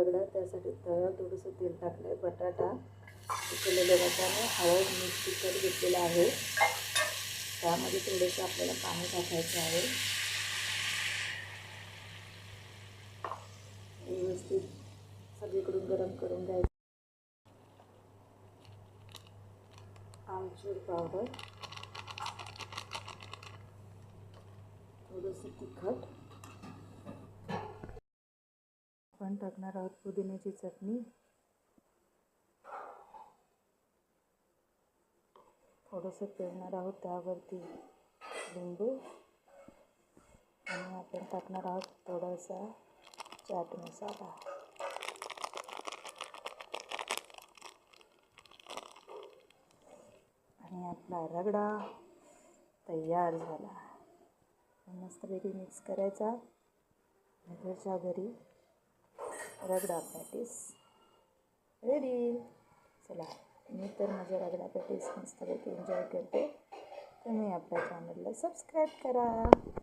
रगडा. त्यासाठी तव्यावर थोडंसं तेल टाकलं आहे. बटाटा उकळलेले वाटाणे, हळद, मीठ, तिखट घेतलेलं आहे. त्यामध्ये थोडंसं आपल्याला पाणी टाकायचं आहे. व्यवस्थित सगळीकडून गरम करून घ्यायचं. आमचूर पावडर, थोडंसं तिखट. आपण टाकणार आहोत पुदिन्याची चटणी, थोडंसं पिळणार आहोत, त्यावरती लिंबू, आणि आपण टाकणार आहोत थोडासा चाट मसाला. आणि आपला रगडा तयार झाला. मस्तपैकी मिक्स करायचा. घरच्या घरी रगडा पॅटीस रेडी. चला, मी तर माझ्या रगडा पॅटीस मस्तपैकी एन्जॉय करते. तुम्ही आपल्या चॅनलला सबस्क्राईब करा.